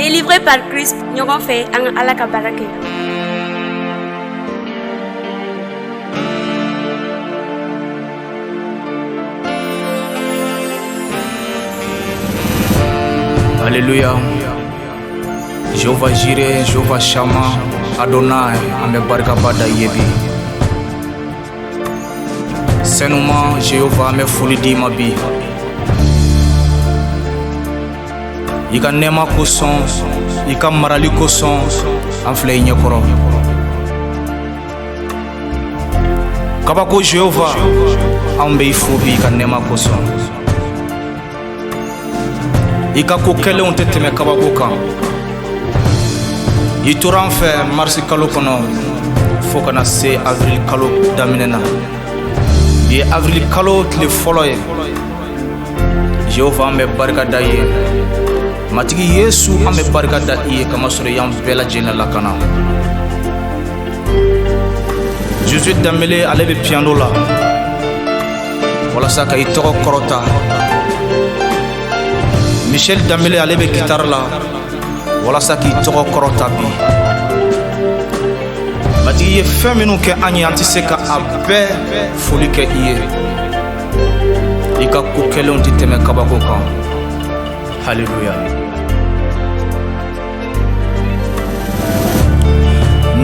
Délivré par Christ, nous avons fait un alakabarake. Alléluia. Jéhovah Jireh, Jéhovah Shammah, Adonai, ame barika bada yebi. Senuma Jéhovah ame foli di mabi. Ika nema kosɔn, ika marali kosɔn, an filɛ I ɲɛkɔrɔ. Kabako Jéhovah, an bɛ I fo bi ika nema kosɔn. Ika ko kɛlenw tɛ tɛmɛ kabako kan. I tora an fɛ marisi kalo kɔnɔ fo kana se avril kalo daminɛ na. Bi ye avril kalo tile fɔlɔ ye. Jéhovah an bɛ barika da I ye. Matigi Yesu an bɛ barika da I ye kamasɔrɔ y'an bɛɛ lajɛlen lakana. Jésus Dembélé ale bɛ piano la walasa ka I tɔgɔ kɔrɔta. Michel Dembélé ale bɛ guitare la walasa k'i tɔgɔ kɔrɔta bi. Matigi ye fɛn minnu kɛ an ye an tɛ se ka a bɛɛ foli kɛ I ye. I ka ko kɛlenw tɛ tɛmɛ kabako kan. Alléluia.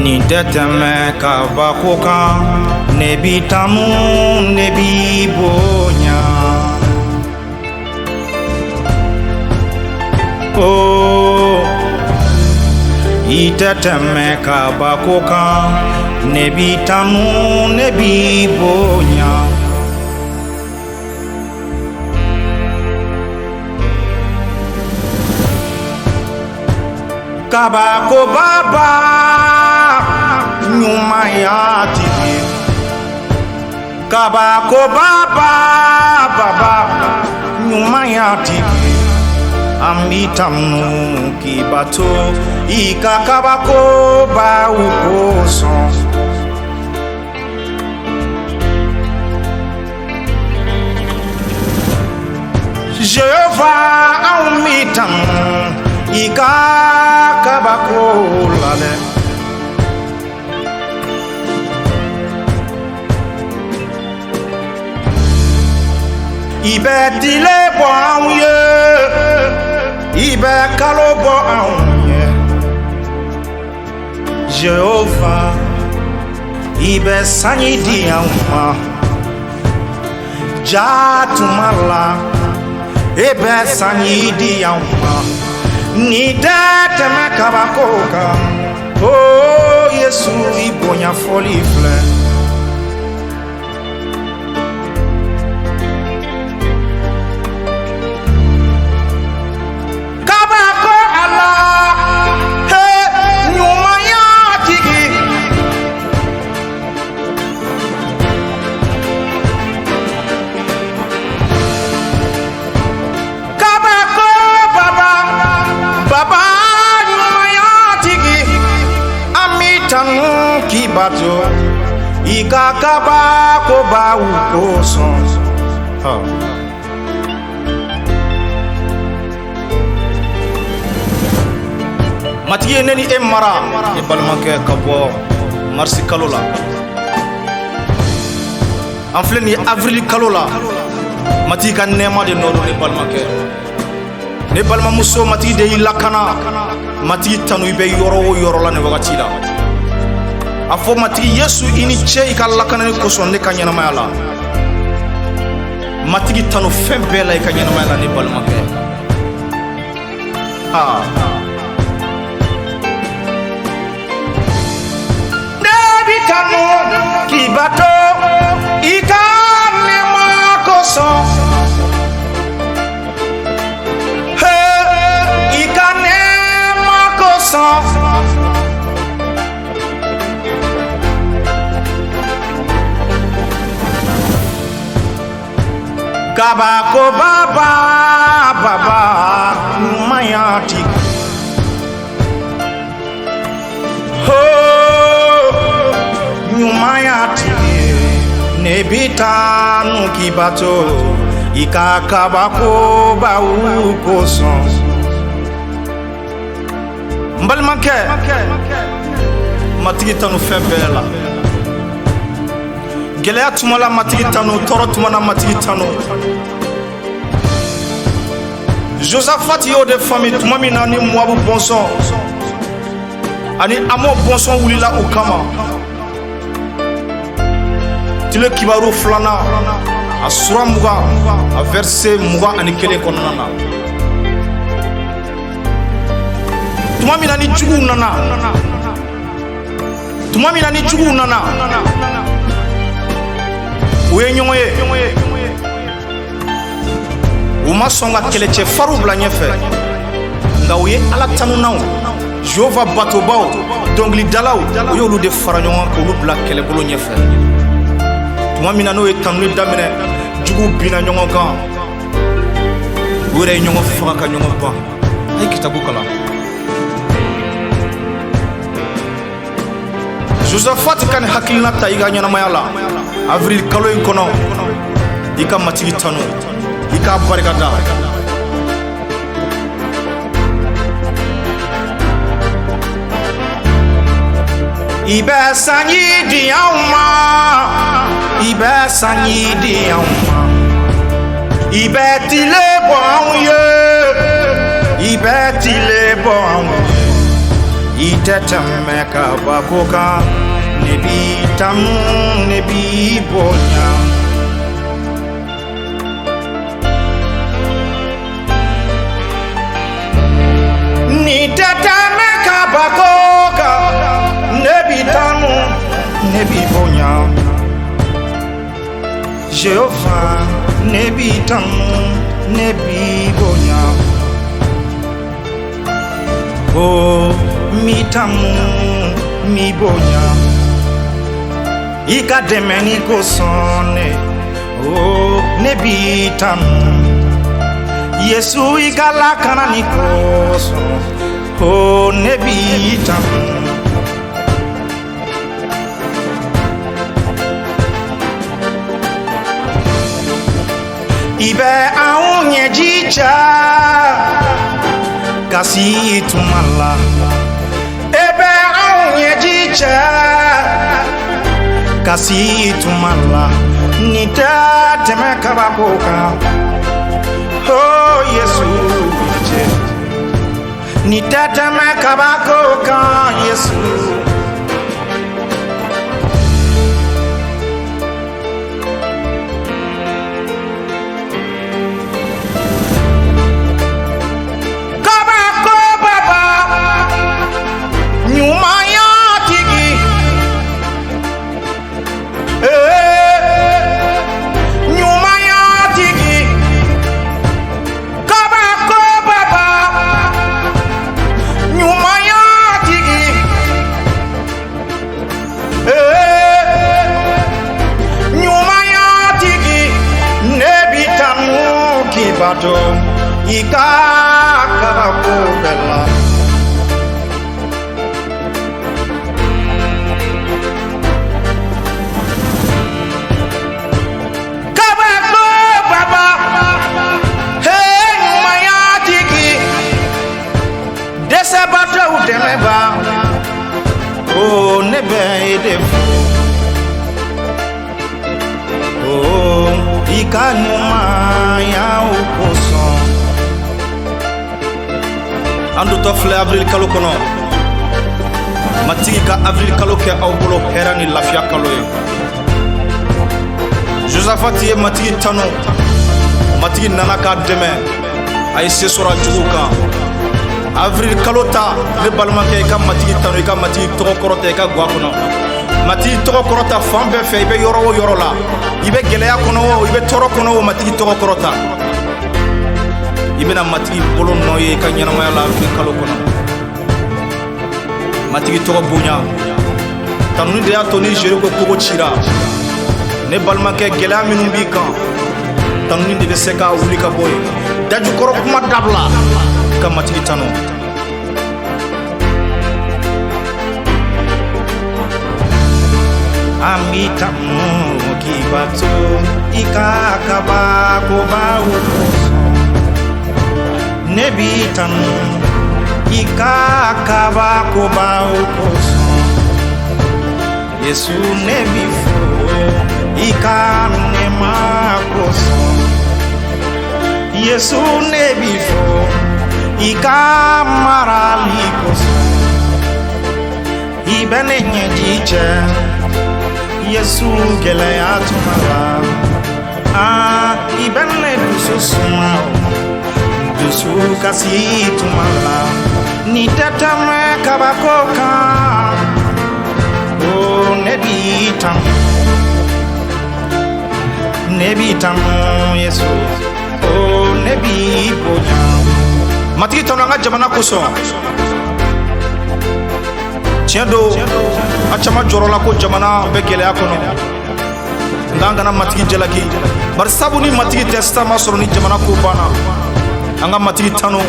Ni tɛ tɛmɛ kabako kan, ne bi tanu, ne bi bonya. Oh, I tɛ tɛmɛ kabako kan, ne bi tanu, ne bi bonya. Kabako baba ɲuman y'a tigi. Kabako baba ɲuman y'a tigi. An b'i tanu k'i bato I ka kabako baw kosɔn. Jéhovah an b'i tanu I ka kabako la dɛ. I bɛ tile bɔ anw ye, I bɛ kalo bɔ anw ye. Jéhovah, I bɛ sanji di anw ma. Ja tuma la, I bɛ sanji di anw ma. Ni tɛ tɛmɛ kabako kan. Oh Yesu, I bonya fɔli filɛ. Bato I ka kabako baw kosɔn. Matigi ye ne ni e mara ne balimakɛ ka bɔ marisi kalo la. An filɛ nin ye avril kalo la. Matigi ka nɛɛma de nɔrɔ ne balimakɛ. Ne balimamuso matigi de y'i lakana. Matigi tanu I bɛ yɔrɔ o yɔrɔ la nin wagati la. A fɔ matigi Yesu I ni cɛ I ka lakanani kosɔn ne ka ɲɛnamaya la. Matigi tanu fɛn bɛɛ la I ka ɲɛnamaya la ne balimakɛ. Ne bi tanu k'i bato I ka nɛɛma kosɔn. I ka nɛɛma kosɔn. Kabako baba ɲuman y'a tigi. Oh, ɲuman y'a tigi. Ne bi tanu k'i bato I ka kabako baw kosɔn. balimakɛ matigi tanu fɛn bɛɛ la gɛlɛya tuma la matigi tanu tɔɔrɔ tuma na matigi tanu Josaphat y'o de fami tuma min na ni Moabu bɔnsɔn ani Amon bɔnsɔn wulila o kama tile kibaru filanan a sura 20 a verset 21 kɔnɔna na tuma min na ni juguw nana u ye ɲɔgɔn ye u ma sɔn ka kɛlɛcɛ faru bila ɲɛfɛ nka u ye Ala tanunaw Jehova batobaw dɔnkilidalaw u y'olu de fara ɲɔgɔn k'olu bila kɛlɛbolo ɲɛfɛ tuma min na n'o ye tanuni daminɛ juguw binna ɲɔgɔn kan u yɛrɛ ye ɲɔgɔn faga ka ɲɔgɔn ban a ye kitabu kalan Josaphat ka nin hakilina ta i ka ɲɛnamaya la avril kalo in kɔnɔ i ka matigi tanu i k'a barikada i bɛ sanji di anw ma i bɛ sanji di anw ma i bɛ tile bɔ anw ye i bɛ tile bɔ anw ye i tɛ tɛmɛ kabako kan ne b'i tanu ne b'i bonya ni tɛ tɛmɛ kabako kan ne b'i tanu ne b'i bonya Jehova ne b'i tanu ne b'i bonya oh mi tanu mi bonya i ka dɛmɛ ni kosɔn ne oh ne b'i tanu Yesu i ka lakana ni kosɔn oh ne b'i tanu i bɛ anw ɲɛjija kasi tuma la e bɛ anw ɲɛjija kasi tuma la ni tɛ tɛmɛ kabako kan oh Yesu ni tɛ tɛmɛ kabako kan Yesu bato i ka kabako bɛɛ la kabako baba he ɲumanya tigi dɛsɛbaatɔw dɛmɛba o ne bɛ e de fo o i ka ɲumanya kosɔn an dutɔ filɛ avril kalo kɔnɔ matigi ka avril kalo kɛ aw bolo hɛrɛ ni lafiya kalo ye Josaphat ye matigi tanu matigi nana k'a dɛmɛ a ye se sɔrɔ juguw kan avril kalo ta ne balimakɛ i ka matigi tanu i ka matigi tɔgɔ kɔrɔta i ka gwa kɔnɔ matigi tɔgɔ kɔrɔta fan bɛɛ fɛ i bɛ yɔrɔ o yɔrɔ la i bɛ gɛlɛya kɔnɔ o i bɛ tɔɔrɔ kɔnɔ o matigi tɔgɔ kɔrɔta i bɛna matigi bolo nɔ ye i ka ɲɛnamaya la avril kalo kɔnɔ matigi tɔgɔ bonya tanuni de y'a to ni Jeriko kogo cira ne balimakɛ gɛlɛya minnu b'i kan tanuni de bɛ se k'a wuli ka bɔ yen dajukɔrɔ kuma dabila i ka matigi tanu amitamu kibato ikakaba koba ukoso nebitanu ikakaba koba ukoso Yesu nebifo ikane makoso Yesu nebifo ikamarali koso ibene nyejiche Yesu gele atumala ibene dususuma dusu kasi tumala ni tatame kabakoka nebitam Yesu nebi bonya matiki tonanga jamana koso tiendo achama jorola ko jamana begele akono ndanga na matiki jelaki bar sabuni matiki testama soro ni jamana ko bana anga matiki tanu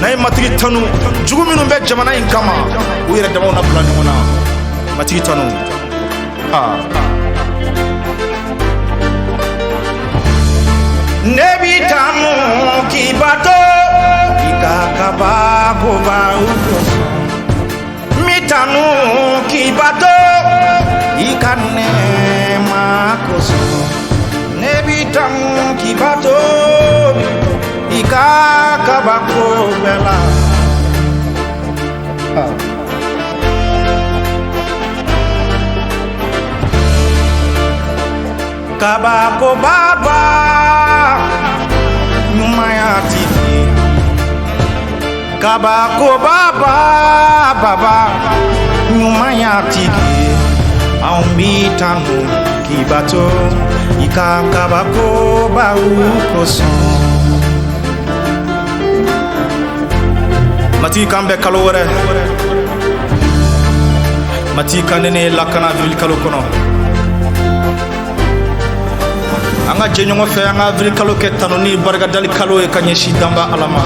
na matiki tanu juguminu be jamana inkama uyira dama na plan mona matiki tanu nebi tanu kibato ikakaba goba ukoso mitanu kibato ikane makoso nebi tanu kibato ikakaba gobela kabako baba nyuma ya TV kabako baba nyuma ya TV aumbitanu kibato ikakabako ba ukoso mati kambe kalowore mati kanene lakana vil kalo kono anga jenyongo fe anga vil kalo ketano ni barga dal kalo e kanyeshi damba alama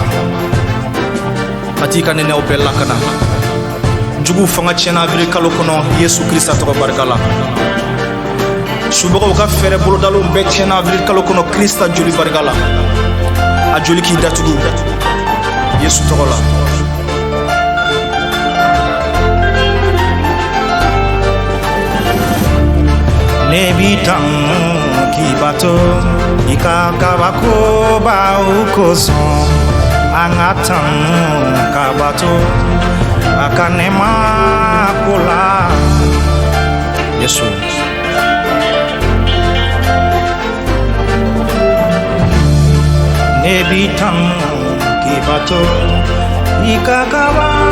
mati kanene opel lakana jugu fanga chena vil kalo kono Yesu Krista to barkala subogo ka fere bolo dalu be chena vil kalo kono Krista juli barkala a juli ki datugu Yesu togola nebitam kibato ikakabako ba ukoso angatam kabato akanema kola Yesu nebitam kibato ikakaba